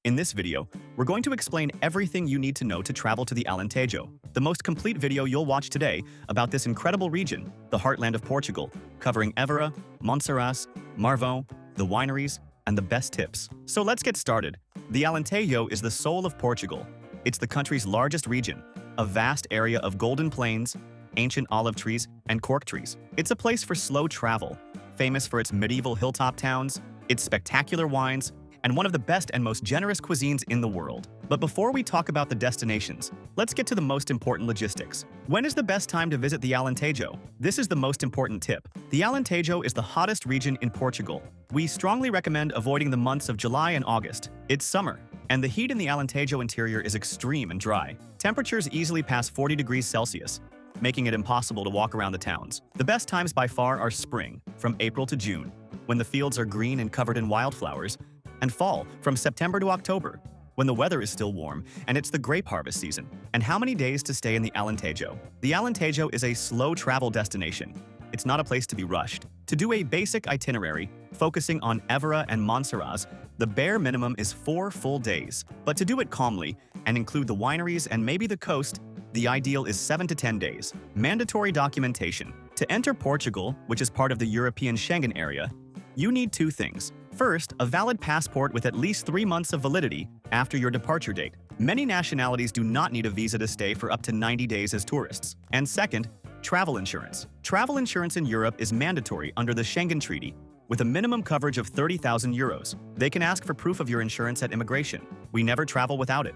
In this video, we're going to explain everything you need to know to travel to the Alentejo, the most complete video you'll watch today about this incredible region, the heartland of Portugal, covering Évora, Monsaraz, Marvão, the wineries, and the best tips. So let's get started. The Alentejo is the soul of Portugal. It's the country's largest region, a vast area of golden plains, ancient olive trees, and cork trees. It's a place for slow travel, famous for its medieval hilltop towns, its spectacular wines, and one of the best and most generous cuisines in the world. But before we talk about the destinations, let's get to the most important logistics. When is the best time to visit the Alentejo? This is the most important tip. The Alentejo is the hottest region in Portugal. We strongly recommend avoiding the months of July and August. It's summer, and the heat in the Alentejo interior is extreme and dry. Temperatures easily pass 40 degrees Celsius, making it impossible to walk around the towns. The best times by far are spring, from April to June, when the fields are green and covered in wildflowers, and fall, from September to October, when the weather is still warm and it's the grape harvest season. And how many days to stay in the Alentejo? The Alentejo is a slow travel destination. It's not a place to be rushed. To do a basic itinerary, focusing on Évora and Monsaraz, the bare minimum is 4 full days. But to do it calmly and include the wineries and maybe the coast, the ideal is 7 to 10 days. Mandatory documentation. To enter Portugal, which is part of the European Schengen area, you need 2 things. First, a valid passport with at least 3 months of validity after your departure date. Many nationalities do not need a visa to stay for up to 90 days as tourists. And second, travel insurance. Travel insurance in Europe is mandatory under the Schengen Treaty, with a minimum coverage of 30,000 euros. They can ask for proof of your insurance at immigration. We never travel without it.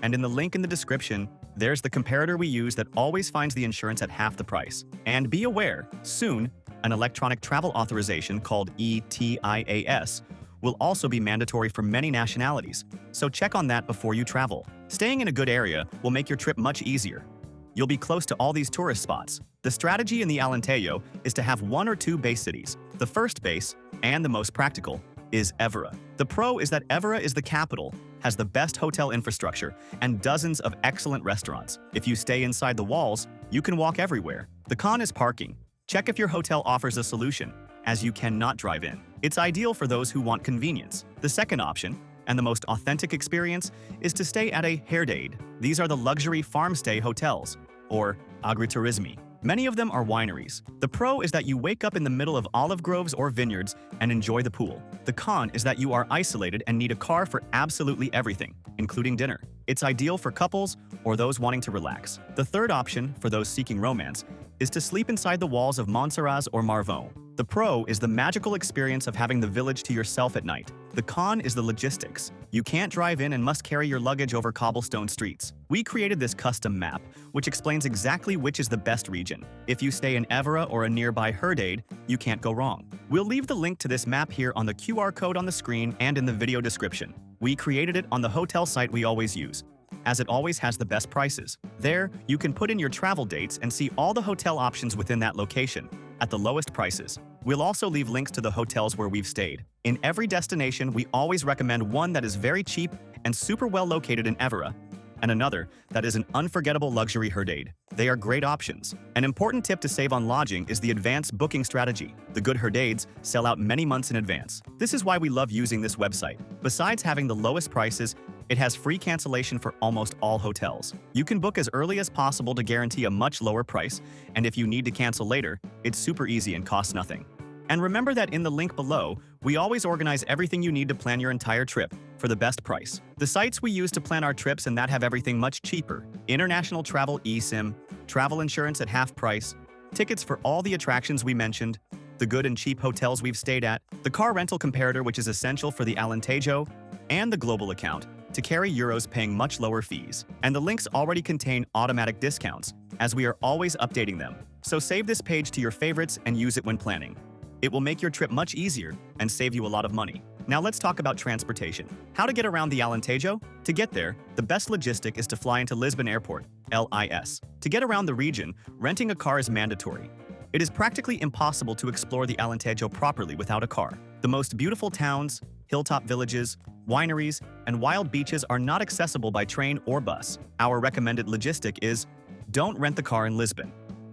And in the link in the description, there's the comparator we use that always finds the insurance at half the price. And be aware, soon, an electronic travel authorization called ETIAS will also be mandatory for many nationalities, so check on that before you travel. Staying in a good area will make your trip much easier. You'll be close to all these tourist spots. The strategy in the Alentejo is to have 1 or 2 base cities. The first base, and the most practical, is Évora. The pro is that Évora is the capital, has the best hotel infrastructure, and dozens of excellent restaurants. If you stay inside the walls, you can walk everywhere. The con is parking. Check if your hotel offers a solution, as you cannot drive in. It's ideal for those who want convenience. The second option, and the most authentic experience, is to stay at a herdade. These are the luxury farm stay hotels, or agriturismi. Many of them are wineries. The pro is that you wake up in the middle of olive groves or vineyards and enjoy the pool. The con is that you are isolated and need a car for absolutely everything, including dinner. It's ideal for couples or those wanting to relax. The third option, for those seeking romance, is to sleep inside the walls of Monsaraz or Marvão. The pro is the magical experience of having the village to yourself at night. The con is the logistics. You can't drive in and must carry your luggage over cobblestone streets. We created this custom map, which explains exactly which is the best region. If you stay in Évora or a nearby herdade, you can't go wrong. We'll leave the link to this map here on the QR code on the screen and in the video description. We created it on the hotel site we always use, as it always has the best prices. There, you can put in your travel dates and see all the hotel options within that location, at the lowest prices. We'll also leave links to the hotels where we've stayed. In every destination, we always recommend one that is very cheap and super well located in Évora, and another that is an unforgettable luxury herdade. They are great options. An important tip to save on lodging is the advanced booking strategy. The good herdades sell out many months in advance. This is why we love using this website. Besides having the lowest prices, it has free cancellation for almost all hotels. You can book as early as possible to guarantee a much lower price, and if you need to cancel later, it's super easy and costs nothing. And remember that in the link below, we always organize everything you need to plan your entire trip for the best price. The sites we use to plan our trips and that have everything much cheaper: international travel eSIM, travel insurance at half price, tickets for all the attractions we mentioned, the good and cheap hotels we've stayed at, the car rental comparator which is essential for the Alentejo, and the global account to carry euros paying much lower fees. And the links already contain automatic discounts, as we are always updating them. So save this page to your favorites and use it when planning. It will make your trip much easier and save you a lot of money. Now let's talk about transportation. How to get around the Alentejo? To get there, the best logistic is to fly into Lisbon Airport, LIS. To get around the region, renting a car is mandatory. It is practically impossible to explore the Alentejo properly without a car. The most beautiful towns, hilltop villages, wineries, and wild beaches are not accessible by train or bus. Our recommended logistic is: don't rent the car in Lisbon.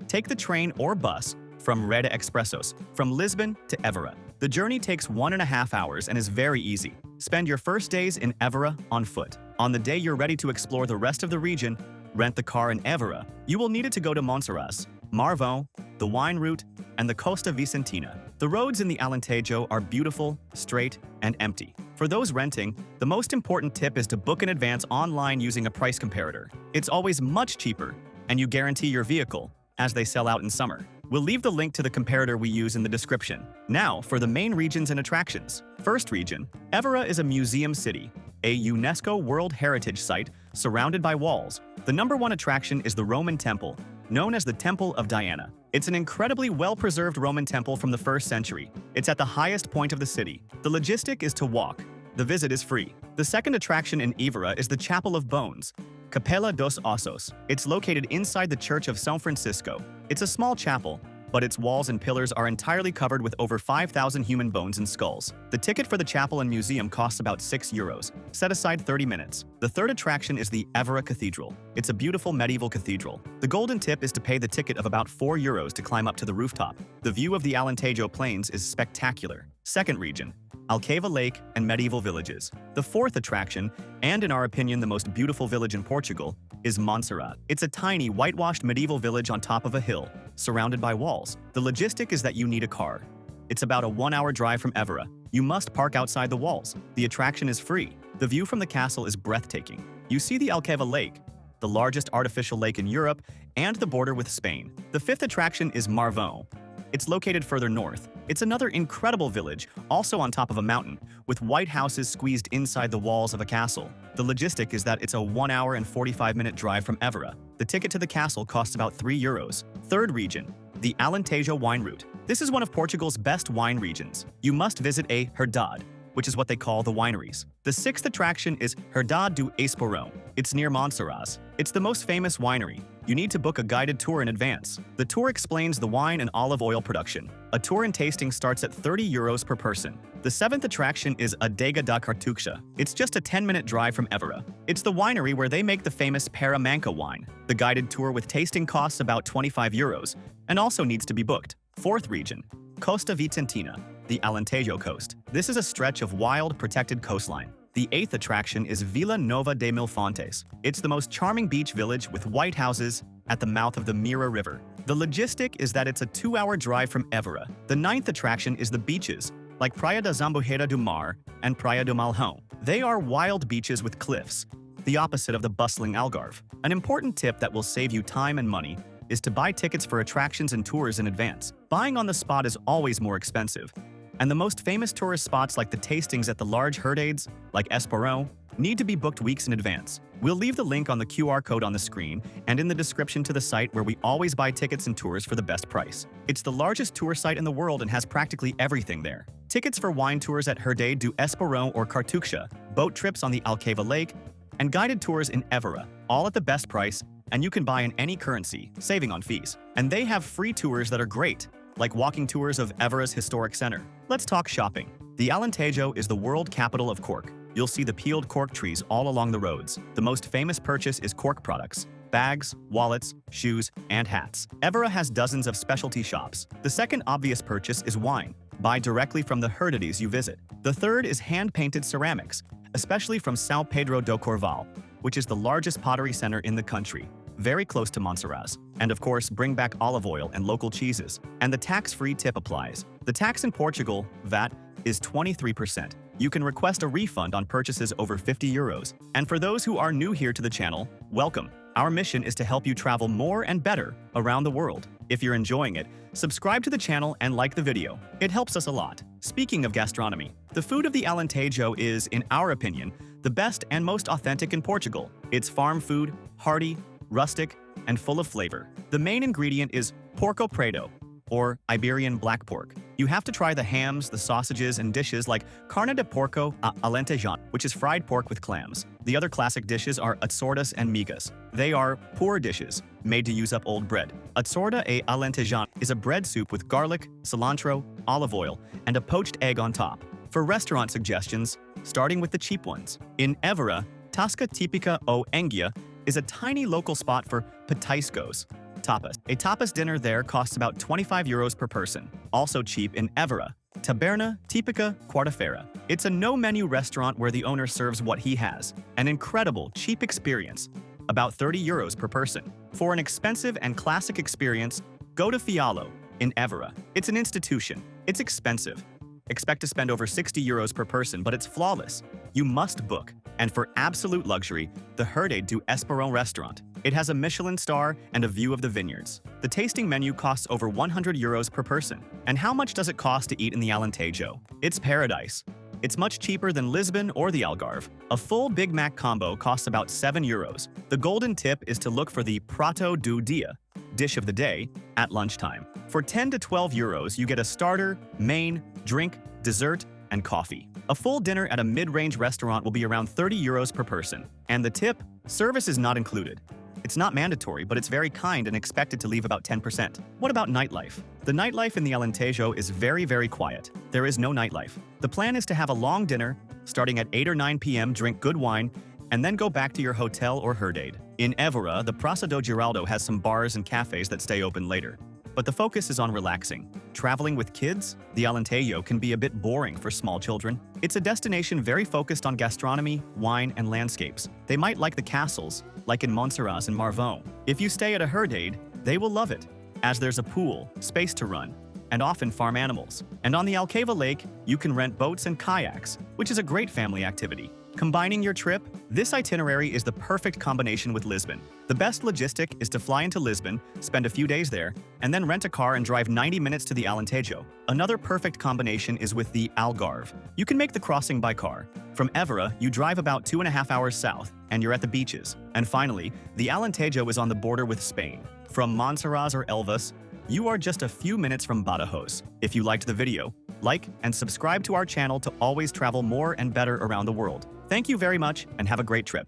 Take the train or bus from Rede Expressos, from Lisbon to Évora. The journey takes 1.5 hours and is very easy. Spend your first days in Évora on foot. On the day you're ready to explore the rest of the region, rent the car in Évora. You will need it to go to Monsaraz, Marvão, the wine route, and the Costa Vicentina. The roads in the Alentejo are beautiful, straight, and empty. For those renting, the most important tip is to book in advance online using a price comparator. It's always much cheaper, and you guarantee your vehicle, as they sell out in summer. We'll leave the link to the comparator we use in the description. Now, for the main regions and attractions. First region, Évora is a museum city, a UNESCO World Heritage Site surrounded by walls. The #1 attraction is the Roman Temple, known as the Temple of Diana. It's an incredibly well-preserved Roman temple from the 1st century. It's at the highest point of the city. The logistic is to walk. The visit is free. The second attraction in Évora is the Chapel of Bones, Capela dos Ossos. It's located inside the Church of São Francisco. It's a small chapel, but its walls and pillars are entirely covered with over 5,000 human bones and skulls. The ticket for the chapel and museum costs about €6. Set aside 30 minutes. The third attraction is the Évora Cathedral. It's a beautiful medieval cathedral. The golden tip is to pay the ticket of about €4 to climb up to the rooftop. The view of the Alentejo Plains is spectacular. Second region, Alceva Lake and medieval villages. The fourth attraction, and in our opinion the most beautiful village in Portugal, is Montserrat. It's a tiny, whitewashed medieval village on top of a hill, surrounded by walls. The logistic is that you need a car. It's about a 1-hour drive from Évora. You must park outside the walls. The attraction is free. The view from the castle is breathtaking. You see the Alceva Lake, the largest artificial lake in Europe, and the border with Spain. The fifth attraction is Marvão. It's located further north. It's another incredible village, also on top of a mountain, with white houses squeezed inside the walls of a castle. The logistic is that it's a 1-hour and 45-minute drive from Évora. The ticket to the castle costs about €3. Third region, the Alentejo wine route. This is one of Portugal's best wine regions. You must visit a herdade, which is what they call the wineries. The sixth attraction is Herdade do Esporão. It's near Monsaraz. It's the most famous winery. You need to book a guided tour in advance. The tour explains the wine and olive oil production. A tour and tasting starts at €30 per person. The seventh attraction is Adega da Cartuxa. It's just a 10-minute drive from Évora. It's the winery where they make the famous Pera Manca wine. The guided tour with tasting costs about €25 and also needs to be booked. Fourth region, Costa Vicentina, the Alentejo coast. This is a stretch of wild, protected coastline. The eighth attraction is Vila Nova de Mil Fontes. It's the most charming beach village with white houses at the mouth of the Mira River. The logistic is that it's a 2-hour drive from Évora. The ninth attraction is the beaches, like Praia da Zambujeira do Mar and Praia do Malhão. They are wild beaches with cliffs, the opposite of the bustling Algarve. An important tip that will save you time and money is to buy tickets for attractions and tours in advance. Buying on the spot is always more expensive, and the most famous tourist spots like the tastings at the large herdades, like Esporão, need to be booked weeks in advance. We'll leave the link on the QR code on the screen and in the description to the site where we always buy tickets and tours for the best price. It's the largest tour site in the world and has practically everything there. Tickets for wine tours at Herdade do Esporão or Cartuxa, boat trips on the Alceva Lake, and guided tours in Évora, all at the best price, and you can buy in any currency, saving on fees. And they have free tours that are great, like walking tours of Évora's historic center. Let's talk shopping. The Alentejo is the world capital of cork. You'll see the peeled cork trees all along the roads. The most famous purchase is cork products, bags, wallets, shoes, and hats. Évora has dozens of specialty shops. The second obvious purchase is wine. Buy directly from the herdades you visit. The third is hand-painted ceramics, especially from São Pedro do Corval, which is the largest pottery center in the country, very close to Monsaraz. And of course, bring back olive oil and local cheeses. And the tax-free tip applies. The tax in Portugal, VAT, is 23%. You can request a refund on purchases over €50. And for those who are new here to the channel, welcome. Our mission is to help you travel more and better around the world. If you're enjoying it, subscribe to the channel and like the video. It helps us a lot. Speaking of gastronomy, the food of the Alentejo is, in our opinion, the best and most authentic in Portugal. It's farm food, hearty, rustic, and full of flavor. The main ingredient is porco preto, or Iberian black pork. You have to try the hams, the sausages, and dishes like carne de porco a Alentejan, which is fried pork with clams. The other classic dishes are atsordas and migas. They are poor dishes, made to use up old bread. Atsorda a Alentejan is a bread soup with garlic, cilantro, olive oil, and a poached egg on top. For restaurant suggestions, starting with the cheap ones. In Évora, Tasca Típica o Enguia is a tiny local spot for petiscos, tapas. A tapas dinner there costs about €25 per person. Also cheap in Évora, Taberna Tipica Quarta-feira. It's a no-menu restaurant where the owner serves what he has. An incredible, cheap experience. About 30 euros per person. For an expensive and classic experience, go to Fialo in Évora. It's an institution. It's expensive. Expect to spend over 60 euros per person, but it's flawless. You must book. And for absolute luxury, the Herdade do Esperon restaurant. It has a Michelin star and a view of the vineyards. The tasting menu costs over 100 euros per person. And how much does it cost to eat in the Alentejo? It's paradise. It's much cheaper than Lisbon or the Algarve. A full Big Mac combo costs about 7 euros. The golden tip is to look for the Prato do Dia, dish of the day, at lunchtime. For 10 to 12 euros, you get a starter, main, drink, dessert, and coffee. A full dinner at a mid-range restaurant will be around 30 euros per person. And the tip? Service is not included. It's not mandatory, but it's very kind and expected to leave about 10%. What about nightlife? The nightlife in the Alentejo is very, very quiet. There is no nightlife. The plan is to have a long dinner, starting at 8 or 9 p.m., drink good wine, and then go back to your hotel or Herdade. In Évora, the Praça do Giraldo has some bars and cafes that stay open later. But the focus is on relaxing. Traveling with kids, the Alentejo can be a bit boring for small children. It's a destination very focused on gastronomy, wine, and landscapes. They might like the castles, like in Montserrat and Marvão. If you stay at a Herdade, they will love it, as there's a pool, space to run, and often farm animals. And on the Alcava Lake, you can rent boats and kayaks, which is a great family activity. Combining your trip, this itinerary is the perfect combination with Lisbon. The best logistic is to fly into Lisbon, spend a few days there, and then rent a car and drive 90 minutes to the Alentejo. Another perfect combination is with the Algarve. You can make the crossing by car. From Évora, you drive about 2.5 hours south, and you're at the beaches. And finally, the Alentejo is on the border with Spain. From Montserrat or Elvas, you are just a few minutes from Badajoz. If you liked the video, like and subscribe to our channel to always travel more and better around the world. Thank you very much and have a great trip.